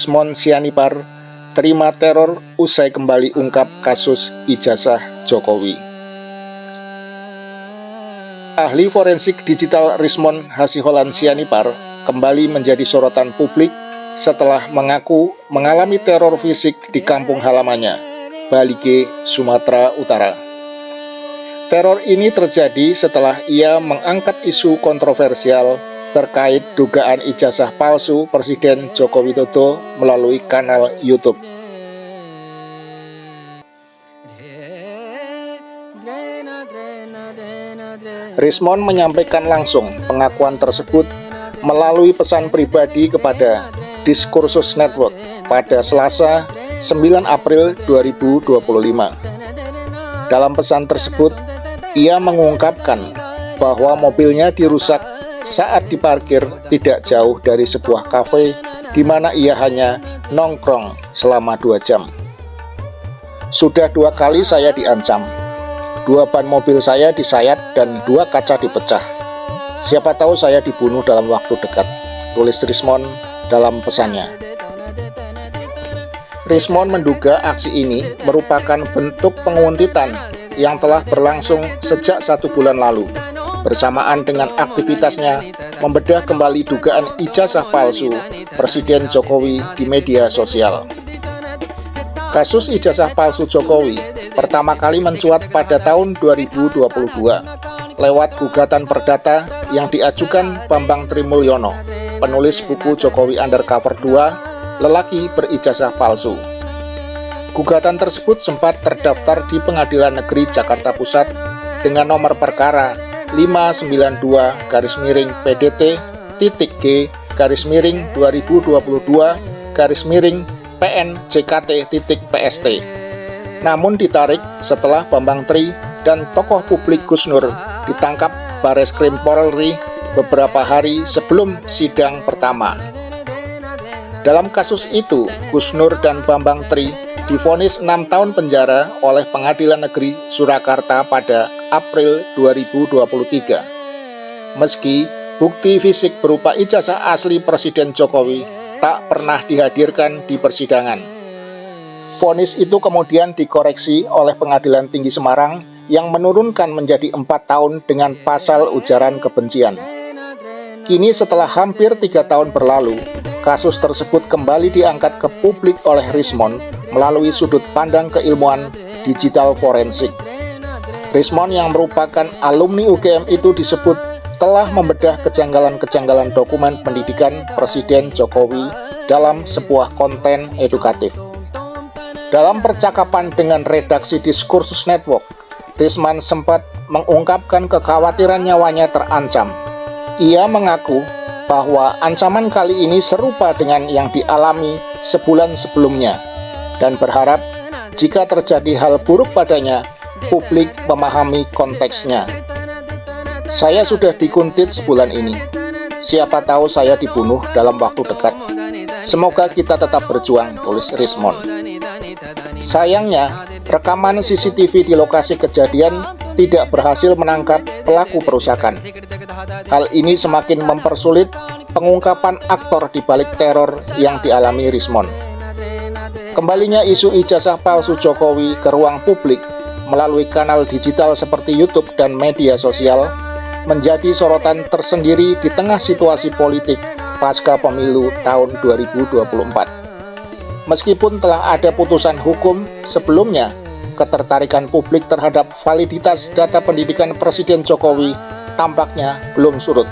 Rismon Sianipar terima teror usai kembali ungkap kasus ijazah Jokowi. Ahli forensik digital Rismon Hasiholan Sianipar kembali menjadi sorotan publik setelah mengaku mengalami teror fisik di kampung halamannya, Balige, Sumatera Utara. Teror ini terjadi setelah ia mengangkat isu kontroversial terkait dugaan ijazah palsu Presiden Joko Widodo melalui kanal YouTube. Rismon menyampaikan langsung pengakuan tersebut melalui pesan pribadi kepada Diskursus Network pada Selasa 9 April 2025. Dalam pesan tersebut, ia mengungkapkan bahwa mobilnya dirusak saat diparkir tidak jauh dari sebuah kafe di mana ia hanya nongkrong selama 2 jam. Sudah 2 kali saya diancam. 2 ban mobil saya disayat dan 2 kaca dipecah. Siapa tahu saya dibunuh dalam waktu dekat, tulis Rismon dalam pesannya. Rismon menduga aksi ini merupakan bentuk penguntitan yang telah berlangsung sejak 1 bulan lalu, bersamaan dengan aktivitasnya membedah kembali dugaan ijazah palsu Presiden Jokowi di media sosial. Kasus ijazah palsu Jokowi pertama kali mencuat pada tahun 2022 lewat gugatan perdata yang diajukan Bambang Trimulyono, penulis buku Jokowi Undercover 2, Lelaki Berijazah Palsu. Gugatan tersebut sempat terdaftar di Pengadilan Negeri Jakarta Pusat dengan nomor perkara 592-PDT-G-2022-PN-JKT.PST. Namun ditarik setelah Bambang Tri dan tokoh publik Gus Nur ditangkap Bareskrim Polri beberapa hari sebelum sidang pertama. Dalam kasus itu, Gus Nur dan Bambang Tri divonis 6 tahun penjara oleh Pengadilan Negeri Surakarta pada April 2023. Meski bukti fisik berupa ijazah asli Presiden Jokowi tak pernah dihadirkan di persidangan. Vonis itu kemudian dikoreksi oleh Pengadilan Tinggi Semarang yang menurunkan menjadi 4 tahun dengan pasal ujaran kebencian. Kini setelah hampir 3 tahun berlalu, kasus tersebut kembali diangkat ke publik oleh Rismon melalui sudut pandang keilmuan digital forensik. Rismon yang merupakan alumni UGM itu disebut telah membedah kejanggalan-kejanggalan dokumen pendidikan Presiden Jokowi dalam sebuah konten edukatif. Dalam percakapan dengan redaksi Diskursus Network, Rismon sempat mengungkapkan kekhawatiran nyawanya terancam. Ia mengaku bahwa ancaman kali ini serupa dengan yang dialami sebulan sebelumnya dan berharap jika terjadi hal buruk padanya, publik memahami konteksnya. Saya sudah dikuntit sebulan ini. Siapa tahu saya dibunuh dalam waktu dekat. Semoga kita tetap berjuang, tulis Rismon. Sayangnya, rekaman CCTV di lokasi kejadian tidak berhasil menangkap pelaku perusakan. Hal ini semakin mempersulit pengungkapan aktor di balik teror yang dialami Rismon. Kembalinya isu ijazah palsu Jokowi ke ruang publik melalui kanal digital seperti YouTube dan media sosial menjadi sorotan tersendiri di tengah situasi politik pasca pemilu tahun 2024. Meskipun telah ada putusan hukum sebelumnya, ketertarikan publik terhadap validitas data pendidikan Presiden Jokowi tampaknya belum surut.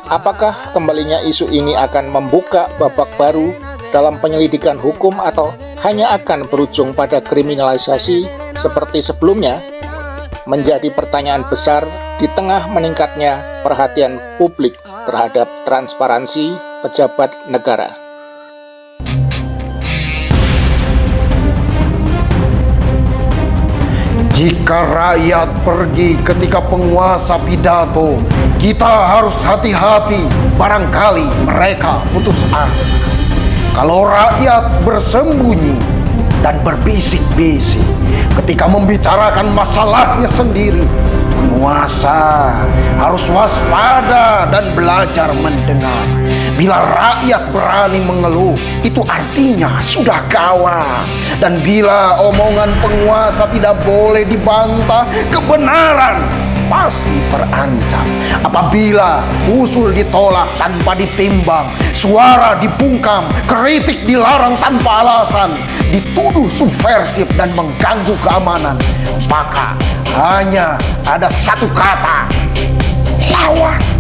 Apakah kembalinya isu ini akan membuka babak baru dalam penyelidikan hukum atau hanya akan berujung pada kriminalisasi seperti sebelumnya? Menjadi pertanyaan besar di tengah meningkatnya perhatian publik terhadap transparansi pejabat negara. Jika rakyat pergi ketika penguasa pidato, kita harus hati-hati, barangkali mereka putus asa. Kalau rakyat bersembunyi dan berbisik-bisik ketika membicarakan masalahnya sendiri, Penguasa harus waspada dan belajar mendengar. Bila rakyat berani mengeluh, itu artinya sudah gawat. Dan bila omongan penguasa tidak boleh dibantah, kebenaran pasti terancam. Apabila usul ditolak tanpa ditimbang, suara dibungkam, kritik dilarang tanpa alasan, dituduh subversif dan mengganggu keamanan, maka hanya ada satu kata: lawan.